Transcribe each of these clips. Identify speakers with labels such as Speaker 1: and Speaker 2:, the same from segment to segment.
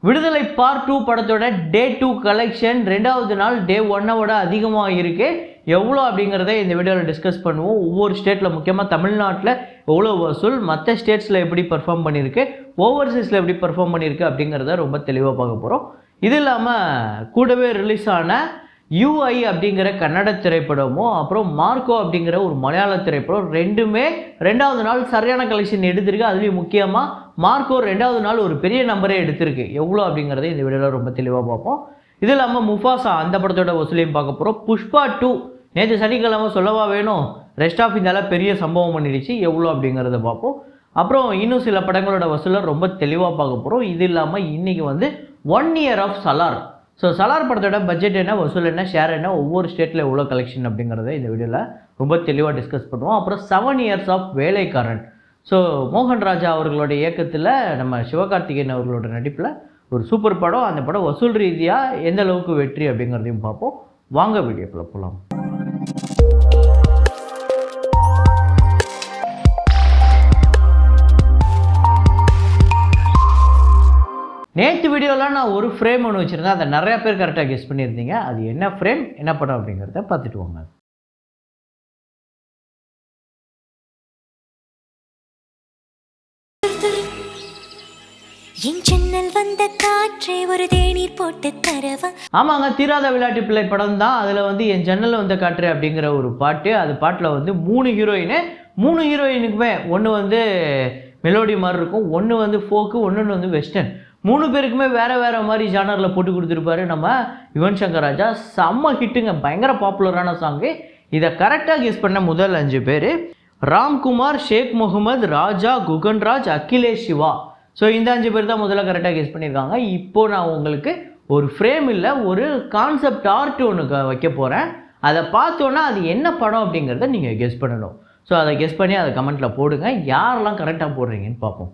Speaker 1: விடுதலை பார்ட் 2 படத்தோட டே 2 கலெக்ஷன் ரெண்டாவது நாள் டே 1-ஓட அதிகமாக இருக்குது. எவ்வளோ அப்படிங்கிறத இந்த வீடியோவில் டிஸ்கஸ் பண்ணுவோம். ஒவ்வொரு ஸ்டேட்டில் முக்கியமாக தமிழ்நாட்டில் எவ்வளோ வசூல், மற்ற ஸ்டேட்ஸில் எப்படி பர்ஃபார்ம் பண்ணியிருக்கு, ஓவர்சீஸில் எப்படி பர்ஃபார்ம் பண்ணியிருக்கு அப்படிங்கிறத ரொம்ப தெளிவாக பார்க்க போகிறோம். இது இல்லாமல் கூடவே ரிலீஸ் ஆன யூஐ அப்படிங்கிற கன்னட திரைப்படமும் அப்புறம் மார்க்கோ அப்படிங்கிற ஒரு மலையாள திரைப்படம் ரெண்டுமே ரெண்டாவது நாள் சரியான கலெக்ஷன் எடுத்திருக்கு. அதுலேயும் முக்கியமாக மார்க்கோ ரெண்டாவது நாள் ஒரு பெரிய நம்பரே எடுத்திருக்கு. எவ்வளோ அப்படிங்கிறத இந்த வீடியோவில் ரொம்ப தெளிவாக பார்ப்போம். இது இல்லாமல் முஃபாசா அந்த படத்தோட வசூலையும் பார்க்க போகிறோம். புஷ்பா 2 நேற்று சனிக்கிழமை சொல்லவா வேணும், ரெஸ்ட் ஆஃப் இந்தியாவில் பெரிய சம்பவம் பண்ணிடுச்சு, எவ்வளோ அப்படிங்கிறத பார்ப்போம். அப்புறம் இன்னும் சில படங்களோட வசூலை ரொம்ப தெளிவாக பார்க்க போகிறோம். இது இல்லாமல் இன்றைக்கி வந்து 1 year of Salaar. So Salaar படத்தோட பட்ஜெட் என்ன, வசூல் என்ன, ஷேர் என்ன, ஒவ்வொரு ஸ்டேட்டில் எவ்வளோ கலெக்ஷன் அப்படிங்கிறத இந்த வீடியோவில் ரொம்ப தெளிவாக டிஸ்கஸ் பண்ணுவோம். அப்புறம் 7 இயர்ஸ் ஆஃப் வேலைக்காரன். ஸோ மோகன் ராஜா அவர்களோட இயக்கத்தில் நம்ம சிவகார்த்திகேயன் அவர்களோட நடிப்பில் ஒரு சூப்பர் படம். அந்த படம் வசூல் ரீதியாக எந்த அளவுக்கு வெற்றி அப்படிங்கிறதையும் பார்ப்போம். வாங்க வீடியோக்குள்ள போகலாம். நேற்று வீடியோவில் நான் ஒரு ஃப்ரேம் ஒன்று வச்சுருந்தேன். அதை நிறையா பேர் கரெக்டாக கெஸ் பண்ணியிருந்தீங்க. அது என்ன ஃப்ரேம், என்ன படம் அப்படிங்கிறத பார்த்துட்டு வாங்க. ஆமாங்க, தீராத விளையாட்டு பிள்ளை படம் தான். அதில் வந்து என் ஜன்னல் வந்த காற்று அப்படிங்கிற ஒரு பாட்டு. அது பாட்டில் வந்து 3 ஹீரோயினுக்குமே ஒன்று வந்து மெலோடி மாதிரி இருக்கும், ஒன்று வந்து ஃபோக்கு, ஒன்று வந்து வெஸ்டர்ன். 3 பேருக்குமே வேறு வேறு மாதிரி ஜானரில் போட்டு கொடுத்துருப்பாரு நம்ம யுவன் சங்கர் ராஜா. செம்ம ஹிட்டுங்க, பயங்கர பாப்புலரான சாங்கு. இதை கரெக்டாக கெஸ் பண்ண முதல் 5 பேர் ராம்குமார், ஷேக் முகமது, ராஜா, குகன்ராஜ், அகிலேஷ் சிவா. ஸோ இந்த 5 பேர் தான் முதல்ல கரெக்டாக கெஸ் பண்ணியிருக்காங்க. இப்போது நான் உங்களுக்கு ஒரு ஃப்ரேம் இல்லை, ஒரு கான்செப்ட் ஆர்ட் ஒன்று வைக்க போகிறேன். அதை பார்த்தோன்னா அது என்ன படம் அப்படிங்கிறத நீங்கள் கெஸ் பண்ணணும். ஸோ அதை கெஸ் பண்ணி அதை கமெண்ட்டில் போடுங்க. யாரெல்லாம் கரெக்டாக போடுறீங்கன்னு பார்ப்போம்.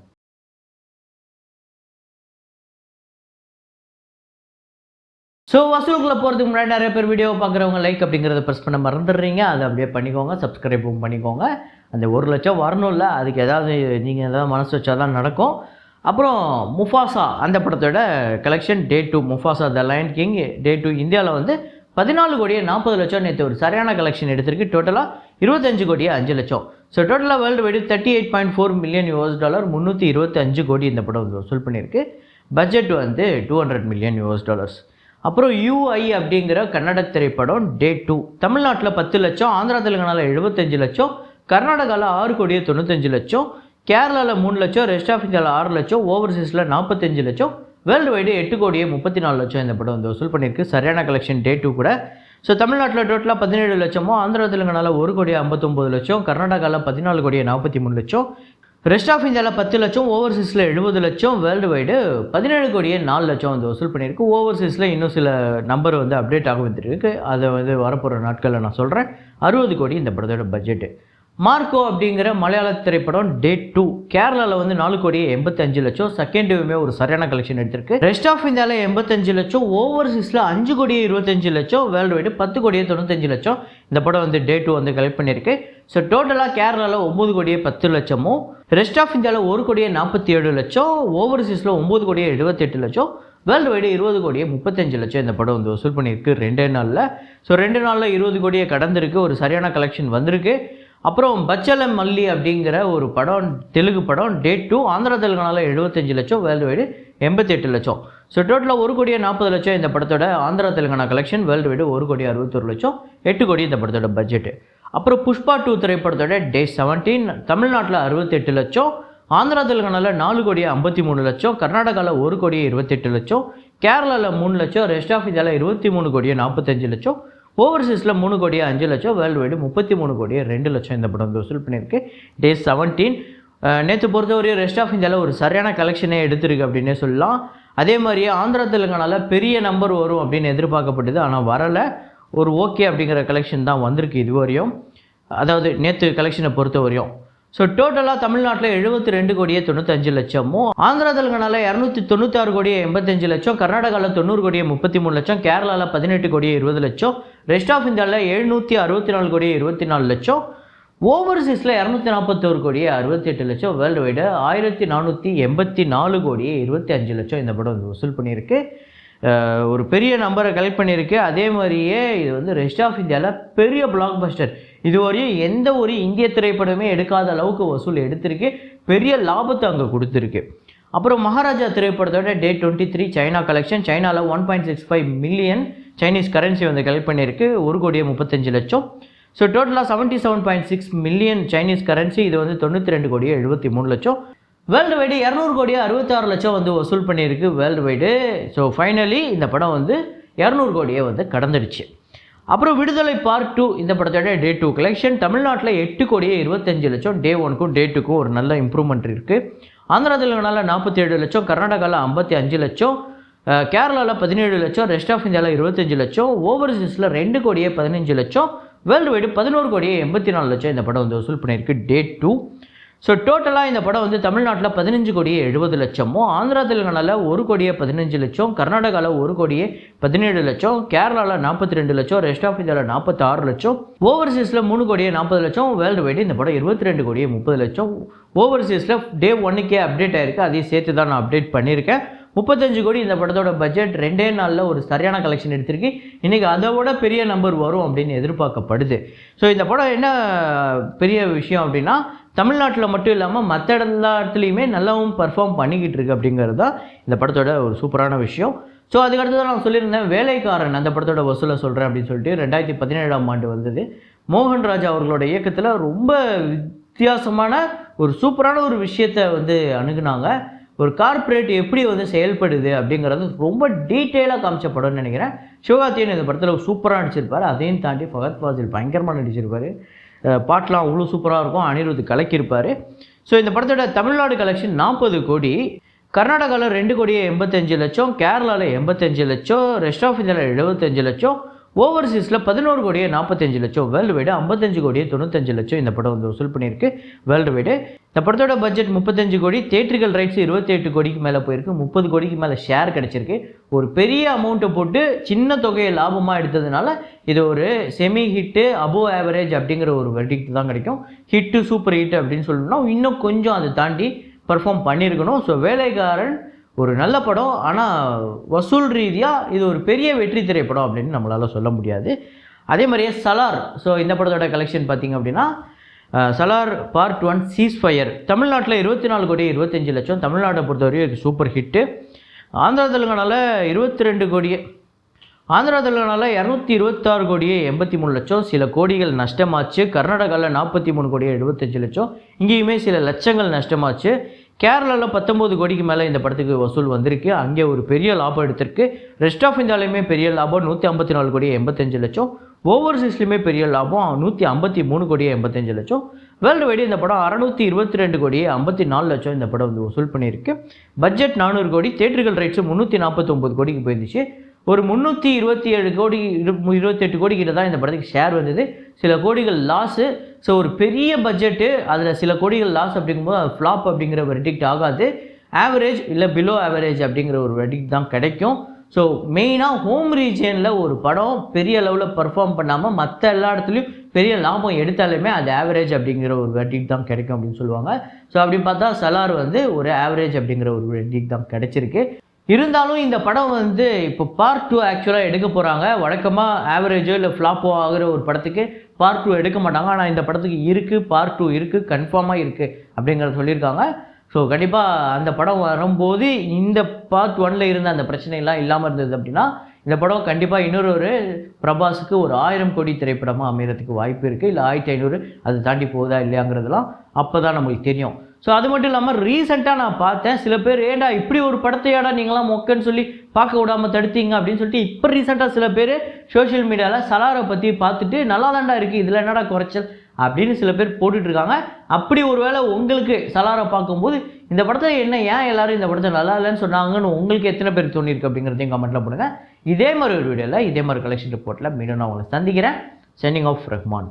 Speaker 1: ஸோ வசூலுக்குள்ளே போகிறதுக்கு முன்னாடி நிறைய பேர் வீடியோவை பார்க்குறவங்க லைக் அப்படிங்கிறத ப்ரெஸ் பண்ண மறந்துடுறீங்க. அதை அப்படியே பண்ணிக்கோங்க, சப்ஸ்கிரைபும் பண்ணிக்கோங்க. அந்த 1 லட்சம் வரணும்ல, அதுக்கு ஏதாவது நீங்கள் ஏதாவது மனசு வச்சா தான் நடக்கும். அப்புறம் முஃபாசா அந்த படத்தோட collection day 2, Mufasa the lion king day 2 இந்தியாவில் வந்து 14 கோடியே 40 லட்சம் நேற்று ஒரு சரியான கலெக்ஷன் எடுத்திருக்கு. டோட்டலாக 25 கோடியே 5 லட்சம். ஸோ டோட்டலாக வேர்ல்டு வைடு $38.4 மில்லியன் $325 கோடி இந்த படம் வந்து வசூல் பண்ணியிருக்கு. பட்ஜெட் வந்து $200 மில்லியன். அப்புறம் யூஐ அப்படிங்கிற கன்னட திரைப்படம் டே 2 தமிழ்நாட்டில் 10 லட்சம், ஆந்திரா தெலுங்கானாவில் 75 லட்சம், கர்நாடகாவில் 6 கோடியே 95 லட்சம், கேரளாவில் 3 லட்சம், ரெஸ்ட் ஆஃப் இந்தியாவில் 6 லட்சம், ஓவர்சீஸில் 45 லட்சம், வேர்ல்டு வைடு 8 கோடியே 34 லட்சம் இந்த படம் வந்து வசூல் பண்ணியிருக்கு. சரியான கலெக்ஷன் டே 2 கூட. ஸோ தமிழ்நாட்டில் டோட்டலாக 17 லட்சமோ, ஆந்திரா தெலுங்கானாவில் 1 கோடியே 59 லட்சம், கர்நாடகாவில் 14 கோடியே 43 லட்சம், ரெஸ்ட் ஆஃப் இந்தியாவில் 10 லட்சம், ஓவர்சீஸில் 70 லட்சம், வேர்ல்டு வைடு 17 கோடியே 4 லட்சம் வந்து வசூல் பண்ணியிருக்கு. ஓவர்சீஸில் இன்னும் சில நம்பர் வந்து அப்டேட் ஆக வந்துருக்கு. அதை வந்து வரப்போகிற நாட்களில் நான் சொல்கிறேன். 60 கோடி இந்த படத்தோட பட்ஜெட்டு. மார்க்கோ அப்படிங்கிற மலையாள திரைப்படம் டே 2 கேரளாவில் வந்து 4 கோடியே 85 லட்சம், செகண்டுமே ஒரு சரியான கலெக்ஷன் எடுத்திருக்கு. ரெஸ்ட் ஆஃப் இந்தியாவில் 85 லட்சம், ஓவர்சீஸில் 5 கோடியே 25 லட்சம், வேர்ல்டு வைடு 10 கோடியே 95 லட்சம் இந்த படம் வந்து டே 2 வந்து கலெக்ட் பண்ணியிருக்கு. ஸோ டோட்டலாக கேரளாவில் 9 கோடியே 10 லட்சமும், ரெஸ்ட் ஆஃப் இந்தியாவில் 1 கோடியே 47 லட்சம், ஓவர்சீஸில் 9 கோடியே 78 லட்சம், வேர்ல்டு வைடு 20 கோடியே 35 லட்சம் இந்த படம் வந்து வசூல் பண்ணியிருக்கு 2 நாளில். ஸோ 2 நாளில் 20 கோடியை கடந்திருக்கு, ஒரு சரியான கலெக்ஷன் வந்திருக்கு. அப்புறம் பச்சலம் மல்லி அப்படிங்கிற ஒரு படம், தெலுங்கு படம் டே 2 ஆந்திரா தெலுங்கானாவில் 75 லட்சம், வேர்ல்டு வைடு 88 லட்சம். ஸோ டோட்டலாக 1 கோடியே 40 லட்சம் இந்த படத்தோட Andhra Telangana collection, world wide 1 கோடியே 61 லட்சம், 8 கோடி இந்த படத்தோட பட்ஜெட்டு. அப்புறம் புஷ்பா 2 திரைப்படத்தோட டே 17 தமிழ்நாட்டில் 68 லட்சம், ஆந்திரா தெலுங்கானாவில் 4 கோடியே 53 லட்சம், கர்நாடகாவில் 1 கோடியே 28 லட்சம், கேரளாவில் 3 லட்சம், ரெஸ்ட் ஆஃப் இந்தியாவில் 23 கோடியே 45 லட்சம், ஓவர்சீஸில் 3 கோடியே 5 லட்சம், வேர்ல்டு வைடு 33 கோடியே 2 லட்சம் இந்த படம் வந்து வசூல் பண்ணியிருக்கு டே 17. நேற்று பொறுத்தவரையும் ரெஸ்ட் ஆஃப் இந்தியாவில் ஒரு சரியான கலெக்ஷனே எடுத்திருக்கு அப்படின்னே சொல்லலாம். அதே மாதிரியே ஆந்திரா தெலுங்கானாவில் பெரிய நம்பர் வரும் அப்படின்னு எதிர்பார்க்கப்பட்டது, ஆனால் வரலை. ஒரு ஓகே அப்படிங்கிற கலெக்ஷன் தான் வந்திருக்கு இதுவரையும், அதாவது நேற்று கலெக்ஷனை பொறுத்த வரையும். ஸோ டோட்டலாக தமிழ்நாட்டில் 72 கோடியே 95 லட்சமும், ஆந்திரா தெலுங்கானாவில் 296 கோடியே 85 லட்சம், கர்நாடகாவில் 90 கோடியே 33 லட்சம், கேரளாவில் 18 கோடியே 20 லட்சம், ரெஸ்ட் ஆஃப் இந்தியாவில் 764 கோடியே 24 லட்சம், ஓவர்சீஸில் 241 கோடியே 68 லட்சம், வேர்ல்டு வைடு 1484 கோடியே 25 லட்சம் இந்த படம் வந்து வசூல் பண்ணியிருக்கு. ஒரு பெரிய நம்பரை கலெக்ட் பண்ணியிருக்கு. அதே மாதிரியே இது வந்து ரெஸ்ட் ஆஃப் இந்தியாவில் பெரிய பிளாக் பஸ்டர். இதுவரையும் எந்த ஒரு இந்திய திரைப்படமே எடுக்காத அளவுக்கு வசூல் எடுத்திருக்கு, பெரிய லாபத்தை அங்கே கொடுத்துருக்கு. அப்புறம் மகாராஜா திரைப்படத்தோட டே 23 சைனா கலெக்ஷன், சைனாவில் 1.65 மில்லியன் சைனீஸ் கரன்சி வந்து கலெக்ட் பண்ணியிருக்கு, 1 கோடியே 35 லட்சம். ஸோ டோட்டலாக 77.6 மில்லியன் சைனீஸ் கரன்சி, இது வந்து 92 கோடியே 73 லட்சம். வேர்ல்டு வைடு 200 கோடியே 66 லட்சம் வந்து வசூல் பண்ணியிருக்கு வேர்ல்டு வைடு. ஸோ ஃபைனலி இந்த படம் வந்து 200 கோடியே வந்து கடந்துடுச்சு. அப்புறம் விடுதலை பார்ட் 2 இந்த படத்தோட டே 2 கலெக்ஷன், தமிழ்நாட்டில் 8 கோடியே 25 லட்சம். டே 1க்கும் டே 2க்கும் ஒரு நல்ல இம்ப்ரூவ்மெண்ட் இருக்குது. ஆந்திரா தெலுங்கானால 47 லட்சம், கர்நாடகாவில் 55 லட்சம், கேரளாவில் 17 லட்சம், ரெஸ்ட் ஆஃப் இந்தியாவில் 25 லட்சம், ஓவர்சீஸில் 2 கோடியே 15 லட்சம், வேர்ல்டு வைடு 11 கோடியே 84 லட்சம் இந்த படம் வந்து வசூல் பண்ணியிருக்கு டே 2. ஸோ டோட்டலாக இந்த படம் வந்து தமிழ்நாட்டில் 15 கோடியே 70 லட்சமும், ஆந்திரா தெலுங்கானாவில் 1 கோடியே 15 லட்சம், கர்நாடகாவில் 1 கோடியே 17 லட்சம், கேரளாவில் 42 லட்சம், ரெஸ்ட் ஆஃப் இந்தியாவில் 46 லட்சம், ஓவர்சீஸில் 3 கோடியே 40 லட்சம், வேர்ல்டு வைடு இந்த படம் 22 கோடியே 30 லட்சம். ஓவர்சீஸில் டே 1க்கே அப்டேட் ஆகிருக்கு, அதையும் சேர்த்து தான் நான் அப்டேட் பண்ணியிருக்கேன். 35 கோடி இந்த படத்தோட பட்ஜெட். 2 நாளில் ஒரு சரியான கலெக்ஷன் எடுத்திருக்கு. இன்றைக்கி அதை விட பெரிய நம்பர் வரும் அப்படின்னு எதிர்பார்க்கப்படுது. ஸோ இந்த படம் என்ன பெரிய விஷயம் அப்படின்னா, தமிழ்நாட்டில் மட்டும் இல்லாமல் மற்ற எல்லா இடத்துலையுமே நல்லாவும் பர்ஃபார்ம் பண்ணிக்கிட்டு இருக்கு அப்படிங்கிறது தான் இந்த படத்தோட ஒரு சூப்பரான விஷயம். ஸோ அதுக்கடுத்து தான் நான் சொல்லியிருந்தேன் வேலைக்காரன் அந்த படத்தோட வசூலை சொல்கிறேன் அப்படின்னு சொல்லிட்டு 2017ஆம் ஆண்டு வந்தது. மோகன்ராஜ் அவர்களோட இயக்கத்தில் ரொம்ப வித்தியாசமான ஒரு சூப்பரான ஒரு விஷயத்தை வந்து அணுகுனாங்க. ஒரு கார்ப்பரேட் எப்படி வந்து செயல்படுது அப்படிங்கிறது ரொம்ப டீட்டெயிலாக காமிச்ச படம்னு நினைக்கிறேன். சிவகார்த்திகேயன் இந்த படத்தில் சூப்பராக நடிச்சிருப்பார். அதையும் தாண்டி ஃபகத் ஃபாசில் பயங்கரமாக நடிச்சிருப்பார். பாட்டெலாம் அவ்வளோ சூப்பராக இருக்கும். அனிருத் கலக்கியிருப்பார். ஸோ இந்த படத்தோட தமிழ்நாடு கலெக்ஷன் 40 கோடி, கர்நாடகாவில் 2 கோடியே 85 லட்சம், கேரளாவில் 85 லட்சம், ரெஸ்ட் ஆஃப் இந்தியாவில் 75 லட்சம், ஓவர்சீஸில் 11 கோடியே 45 லட்சம், வேர்ல்டு வைடு 55 கோடியே 95 லட்சம் இந்த படம் வந்து வசூல் பண்ணியிருக்கு வேர்ல்டு வைடு. இந்த படத்தோட பட்ஜெட் 35 கோடி, தியேட்ரிக்கல் ரைட்ஸ் 28 கோடிக்கு மேலே போயிருக்கு, 30 கோடிக்கு மேலே ஷேர் கிடச்சிருக்கு. ஒரு பெரிய அமௌண்ட்டை போட்டு சின்ன தொகையை லாபமாக எடுத்ததுனால இது ஒரு செமி ஹிட்டு அபோவ் ஆவரேஜ் அப்படிங்கிற ஒரு வெர்டிக்ட் தான் கிடைக்கும். ஹிட்டு சூப்பர் ஹிட் அப்படின்னு சொல்லணும்னா இன்னும் கொஞ்சம் அதை தாண்டி பர்ஃபார்ம் பண்ணியிருக்கணும். ஸோ வேலைக்காரன் ஒரு நல்ல படம், ஆனால் வசூல் ரீதியாக இது ஒரு பெரிய வெற்றி திரைப்படம் அப்படின்னு நம்மளால் சொல்ல முடியாது. அதே மாதிரியே சலார். ஸோ இந்த படத்தோட கலெக்ஷன் பார்த்திங்க அப்படின்னா, சலார் பார்ட் 1 சீஸ்ஃபயர் தமிழ்நாட்டில் 24 கோடி 25 லட்சம், தமிழ்நாட்டை பொறுத்தவரையும் சூப்பர் ஹிட்டு. ஆந்திரா தெலுங்கானாவில் 22 கோடியே, ஆந்திரா தெலுங்கானாவில் 226 கோடியே 83 லட்சம், சில கோடிகள் நஷ்டமாச்சு. கர்நாடகாவில் 43 கோடியே 75 லட்சம், இங்கேயுமே சில லட்சங்கள் நஷ்டமாச்சு. கேரளாவில் 19 கோடிக்கு மேலே இந்த படத்துக்கு வசூல் வந்திருக்கு, அங்கே ஒரு பெரிய லாபம் எடுத்திருக்கு. ரெஸ்ட் ஆஃப் இந்தியாலையுமே பெரிய லாபம் 154 கோடியே 85 லட்சம், ஓவர்சீஸ்லையுமே பெரிய லாபம் 153 கோடியே 85 லட்சம். வேர்ல்டு வைடு இந்த படம் 622 கோடியே 54 லட்சம் இந்த படம் வந்து வசூல் பண்ணியிருக்கு. பட்ஜெட் 400 கோடி, தியேட்டர்கள் ரைட்ஸு 349 கோடிக்கு போயிருந்துச்சு. ஒரு 327 கோடி 28 கோடி கிட்ட தான் இந்த படத்துக்கு ஷேர் வந்தது, சில கோடிகள் லாஸு. ஸோ ஒரு பெரிய பட்ஜெட்டு, அதில் சில கோடிகள் லாஸ் அப்படிங்கும்போது அது ஃப்ளாப் அப்படிங்கிற வெர்டிக்ட் ஆகாது. ஆவரேஜ் இல்லை பிலோ ஆவரேஜ் அப்படிங்கிற ஒரு வெர்டிக்ட் தான் கிடைக்கும். ஸோ மெயினாக ஹோம் ரீஜனில் ஒரு படம் பெரிய லெவலில் பர்ஃபார்ம் பண்ணாமல் மற்ற எல்லா இடத்துலையும் பெரிய லாபம் எடுத்தாலுமே அது ஆவரேஜ் அப்படிங்கிற ஒரு வெர்டிக்ட் தான் கிடைக்கும் அப்படின்னு சொல்லுவாங்க. ஸோ அப்படி பார்த்தா சலார் வந்து ஒரு ஆவரேஜ் அப்படிங்கிற ஒரு வெர்டிக்ட் தான் கிடைச்சிருக்கு. இருந்தாலும் இந்த படம் வந்து இப்போ பார்ட் 2 ஆக்சுவலாக எடுக்க போகிறாங்க. வழக்கமாக ஆவரேஜோ இல்லை ஃப்ளாப்போ ஆகிற ஒரு படத்துக்கு பார்ட் 2 எடுக்க மாட்டாங்க. ஆனால் இந்த படத்துக்கு இருக்குது, பார்ட் 2 இருக்குது, கன்ஃபார்மாக இருக்குது அப்படிங்கிறத சொல்லியிருக்காங்க. ஸோ கண்டிப்பாக அந்த படம் வரும்போது இந்த பார்ட் 1ல் இருந்த அந்த பிரச்சனைலாம் இல்லாமல் இருந்தது அப்படின்னா இந்த படம் கண்டிப்பாக இன்னொரு பிரபாஸுக்கு ஒரு 1000 கோடி திரைப்படமாக அமைகிறதுக்கு வாய்ப்பு இருக்குது. இல்லை 1500 அது தாண்டி போகுதா இல்லையாங்கிறதுலாம் அப்போ தான் நம்மளுக்கு தெரியும். ஸோ அது மட்டும் இல்லாமல் ரீசெண்டாக நான் பார்த்தேன், சில பேர் ஏண்டா இப்படி ஒரு படத்தையாடா நீங்களாம் மொக்கன்னு சொல்லி பார்க்க விடாமல் தடுத்தீங்க அப்படின்னு சொல்லிட்டு இப்போ ரீசெண்டாக சில பேர் சோஷியல் மீடியாவில் சலாரை பற்றி பார்த்துட்டு நல்லா தாண்டா இருக்குது, இதில் என்னடா குறைச்சல் அப்படின்னு சில பேர் போட்டுட்ருக்காங்க. அப்படி ஒரு வேளை உங்களுக்கு சலாரை பார்க்கும்போது இந்த படத்தை ஏன் எல்லாரும் இந்த படத்தை நல்லா இல்லைன்னு சொன்னாங்கன்னு உங்களுக்கு எத்தனை பேர் தோணிருக்கு அப்படிங்கிறதையும் கமெண்ட்டில் போடுங்க. இதே மாதிரி ஒரு வீடியோவில் இதே மாதிரி கலெக்ஷன் ரிப்போர்ட்டில் மீண்டும் நான் உங்களை சந்திக்கிறேன். சென்டிங் ஆஃப் ரஹ்மான்.